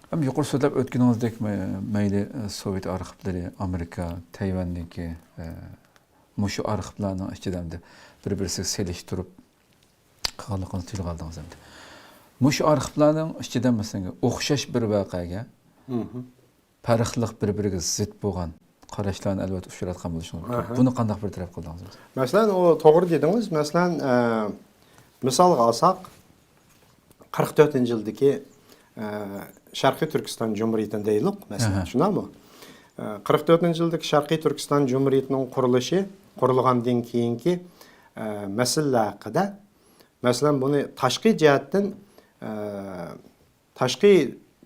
Hem yukarı söylep ötkininizdek meyli Sovyet arxivleri, Amerika, Tayvan'daki muşu arxivlarının içidemde bir-birisi seliştirip qalıqını tüyli qaldığınız emdi. Muşu arxivlarının içidem mesela oxşaş bir vaqaga farqlıq bir-biriga zid bo'lgan qarashlarni albatta uchratgan bo'lishimiz mumkin. Buni qanday bir taraf qildingiz? Masalan, o to'g'ri dedingiz. Masalan, misolga olsak 44-yildagi Sharqiy Turkiston Cumhuriyatini deylik, masalan, shunaqmi? 44-yildagi Sharqiy Turkiston Cumhuriyatining qurilgandan keyingi masala haqida, masalan, buni tashqi jihatdan tashqi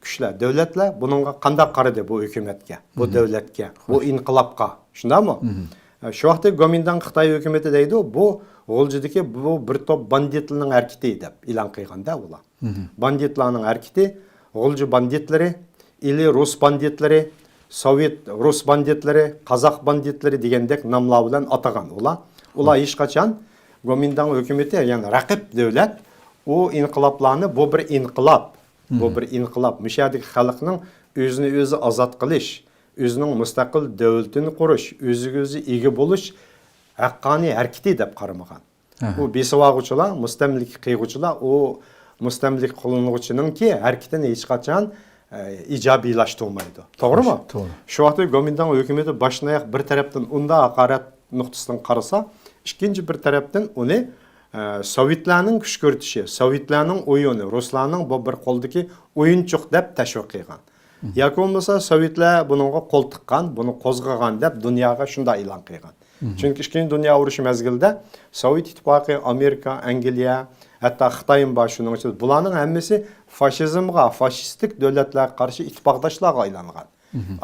kuchlar, davlatlar buningga qanday qaradi bu hukumatga, bu davlatga, bu inqilobga, shundaqmi? Shu vaqtda Gomindan Xitoy hukumati deydi, bu G'oljidagi bu bir top banditlarning harakati deb e'lon qilganda ular. Banditlarning harakati, G'olji banditlari, ili Rus banditlari, Sovet Rus banditlari, Qozoq banditlari degandek nomlar bilan atagan ular. Ular hech qachon Gomindan hukumati, ya'ni raqib davlat, o inqiloblarni bu bir inqilob, bu bir inqilob, mushadagi xalqning o'zini o'zi ozod qilish, o'zining mustaqil davlatini qurish, o'ziga o'zi ega bo'lish haqqoniy harakati deb qaramagan. Bu besavag'uvchilar, mustamlik qilguvchilar, o mustamlik qilinuvchininki harakatini hech qachon ijobiylashtirmaydi. To'g'rimi? To'g'ri. Shu vaqtda Gomindan hukumati boshdan-oyoq bir tarafdan unda haqorat nuqtasidan qarasa, ikkinchi bir tarafdan uni Sovetlarning kuch ko'ritishi, Sovetlarning o'yini, Ruslarning bu bir qo'ldagi o'yinchoq deb tashviq qilgan. Yoki bo'lmasa Sovetlar buningga qo'l tiqqan, buni qo'zg'agan deb dunyoga shunday e'lon qilgan. Chunki Ikkinchi dunyo urushi mezgilida Sovet ittifoqi, Amerika, Angliya, hatto Xitoy bor shuning uchun bularning hammasi fashizmga, fashistik davlatlarga qarshi ittifoqdoshlarga aylangan.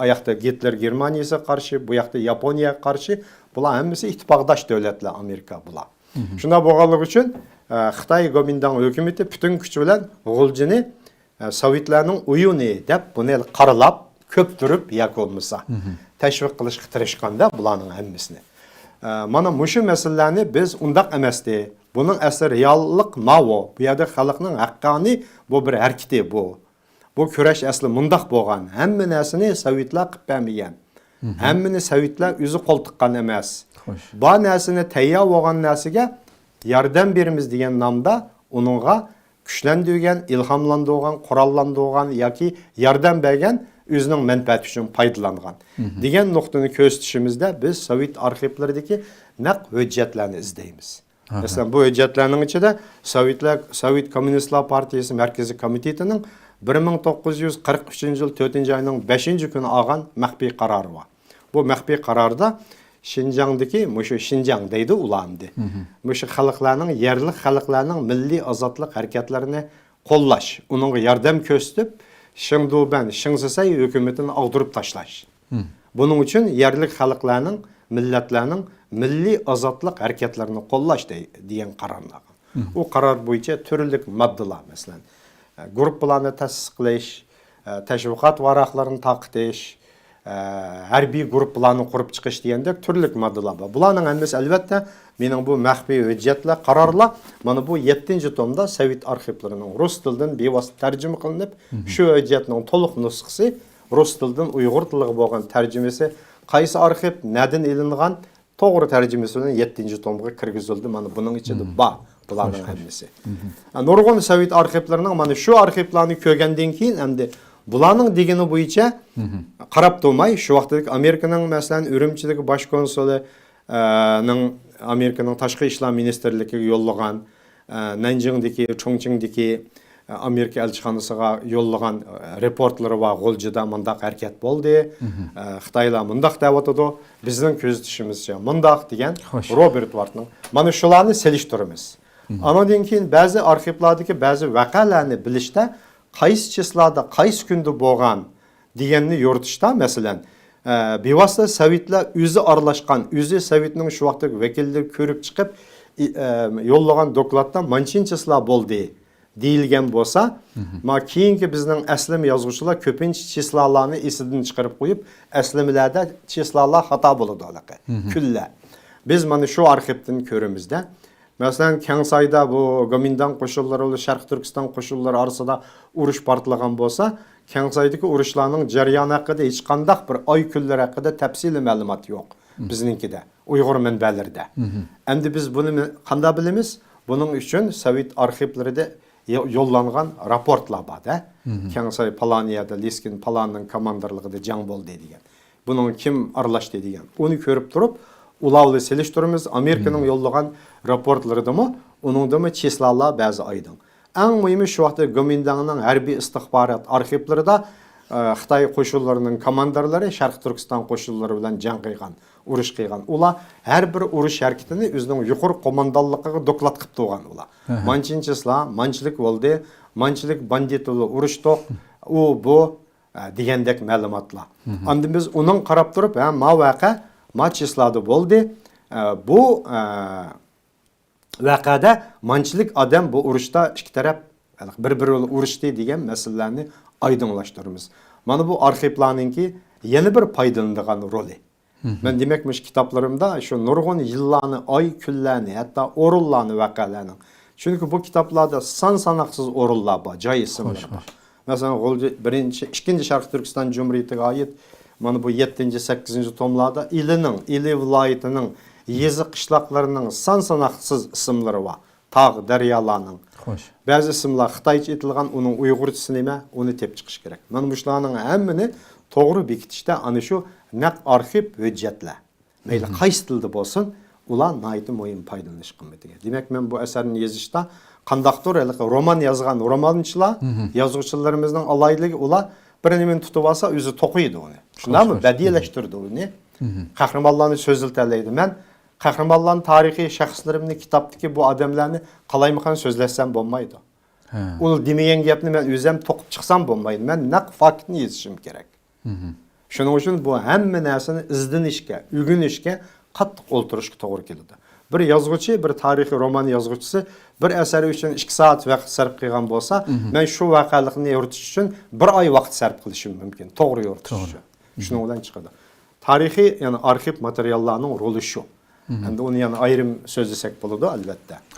Ayaqda Hitler Germaniyasiga qarshi, bu yoqda Yaponiyaga qarshi bular hammasi ittifoqdosh davlatlar, Amerika bular. Shunda bo'lganligi uchun Xitoy Gomindan hukumati butun kuch bilan G'oljini Sovetlarning o'yini deb buni qaralab, ko'p turib yoki bo'lmasa tashviq qilishga tirishganda bularning hammasini. Mana mushu masalalarni biz undaq emasdi. Buning asli reallik mavo. Bu yerda xalqning haqqoniy bu bir harakati bu. Bu kurash asli mundaq bo'lgan. Hamma narsani Sovetlar qilib bermagan. Hammani Sovetlar o'zi qo'l tiqqan emas. Bu narsani tayyor bo'lgan narsaga yordam beramiz degan nomda uningga kuchlantirgan, ilhomlantirgan, qurollantirgan yoki yordam bergan o'zining manfaati uchun foydalangan degan nuqtani ko'rsatishimizda biz Sovet arxivlaridagi naq hujjatlarni izlaymiz. Masalan, bu hujjatlarning ichida Sovet Kommunistlar Partiyasi Markaziy komitetining 1943-yil 4-oyning 5-kuni olgan maxfiy qarori bor. Bu maxfiy qarorda Şinjangdaki, mushu Şinjang deydi ulandı. Mushu xalqlarning, yerli xalqlarning milliy ozodlik harakatlarini qo'llash, uningga yordam ko'rsatib, Shingduban, Shingsasay hukumatini ag'dirib tashlash. Buning uchun yerli xalqlarning, millatlarning milliy ozodlik harakatlarini qo'llash degan qarorlar. U qaror bo'yicha turli moddalar, masalan, guruhlarni ta'sis qilish, tashviqot varaqlarini taqitish, harbiy guruhlarni qurib chiqish degandek turli moddalar bor. Bularning hammasi albatta mening bu maxfiy hujjatlar, qarorlar mana bu 7-tomda Sovet arxivlarining rus tilidan bevosita tarjima qilinib, shu hujjatning to'liq nusxasi rus tilidan Uyg'ur tiliga bo'lgan tarjimasi qaysi arxiv nadan ilingan to'g'ri tarjimasi bilan 7-tomga kirgizildi. Mana buning ichida bor bularning hammasi. Nurg'un Sovet arxivlarining mana shu arxivlarni ko'rgandan keyin endi bularning degani bo'yicha qarab turmay, shu vaqtdagi Amerikaning masalan Urumchidagi bosh konsuli Amerikaning tashqi ishlar ministrligiga yo'llagan, Nanjingdagi, Chongqingdagi Amerika elchixonasiga yo'llagan reportlari va G'oljida mundaq harakat bo'ldi. Xitoylar mundaq da'vatadi, bizning ko'zatishimizcha mundaq degan Robert Wartning. Mana shularni selishtiramiz. Anadan keyin ba'zi arxivlardagi ba'zi voqealarni bilishda qaysi chislada, qaysi kunda bo'lgan deganni yoritishda, masalan, bevosita Sovetlar o'zi aralashgan, o'zi Sovetning shu vaqtdagi vakillari ko'rib chiqib yo'llagan dokladda manchinchisilar bo'ldi deyilgan bo'lsa, ma keyingi bizning aslim yozuvchilar ko'pincha chislalarni esidan chiqarib qo'yib, aslimlarda chislalar xato bo'ladi anaqa. Kullar. Biz mana shu arxivdan ko'rimizda Мәсәлән, Кәңсайда bu Гоминдан qoşulları, Şərq Türkistan qoşulları arasında uruş partlagan bolsa, Kәңсайдагы урышларның jarayoni haqida hech qandaq bir ay kunlar haqida tafsili ma'lumot yo'q bizninkida, Uyg'ur manbalarida. Endi biz buni qanday bilamiz? Buning uchun Sovet arxivlarida yollangan raportlar bor da. Kәңсай Palaniyada Liskin Palanning komandirligida jang bo'ldi degan. Buning kim aralashdi degan. Uni ko'rib turib, ulavli selishtirimiz Amerikaning yollagan raportlaridami, uningdami cheslalar ba'zi aydın. Eng muhimi şu vaqtda Gomindanning harbiy istixborot arxivlarida Xitoy qo'shinlarining komandirlari Sharq Turkiston qo'shinlari bilan jang qilgan, urush qilgan. Ular har bir urush harakatini o'zining yuqori qo'mondonligiga doklad qilib turgan ular. Manchinchilar, manchilik bo'ldi, manchilik banditlar urushdiq, u bu degandek ma'lumotlar. Endi biz uning qarab turib, ha, ma vaqa, ma chisladi bo'ldi. Bu vaqada manchilik odam bu urushda ikki taraf bir-biri urushdi degan masalalarni aydınlaştırırız. Mana bu arxivlarninki yeni bir paydalanadigan roli. Men demekmiş kitaplarımda şu nurgun yıllarni, ay kunlarni, hatta orullarni vaqalarni. Çünkü bu kitaplarda san-sanoqsiz orullar bor, joy ismlar bor. Mesela birinchi, ikkinchi Sharq Turkiston Cumhuriyetiga oid mana bu 7-8 tomlarda ili viloyatining yezi qishloqlarining san-sanoqsiz ismlari bor. Tağ, daryolarning. Xo'sh. Ba'zi ismlar Xitoycha aytilgan, uning Uyg'urchasi nima, uni tep chiqish kerak. Mana bularning hammani to'g'ri bekitishda ana shu naq arxiv hujjatlar. Mayli qaysi tilda bo'lsin, ular nihoyatda muhim foydalanish qimmatiga. Demak, men bu asarni yozishda qandaqdir roman yozgan romanchilar, yozuvchilarimizning alayligi ular bir nimani tutib olsa, o'zi to'qiydi uni. Shundaymi? Badiiyalashtirdi uni. Qahramonlarni so'ziltalaydi. Men qahramonlarning tarixiy shaxslarimni kitobdagi bu odamlarni qalaymiqan so'zlashsam bo'lmaydi. U demegan gapni men o'zim to'qib chiqsam bo'lmaydi. Men naq faktni yozishim kerak. Shuning uchun bu hamma narsani izlanishga, o'rganishga qattiq o'ltirishga to'g'ri keladi. Bir yozuvchi, bir tarixiy roman yozuvchisi bir asari uchun 2 soat vaqt sarf qilgan bo'lsa, men shu voqelikni yoritish uchun 1 oy vaqt sarf qilishim mumkin, to'g'ri yoritish uchun. Shuning bilan chiqadi. Tarixiy, ya'ni arxiv materiallarning roli shu. Endi uni yana ayrim so'zlasak bo'ladi albatta.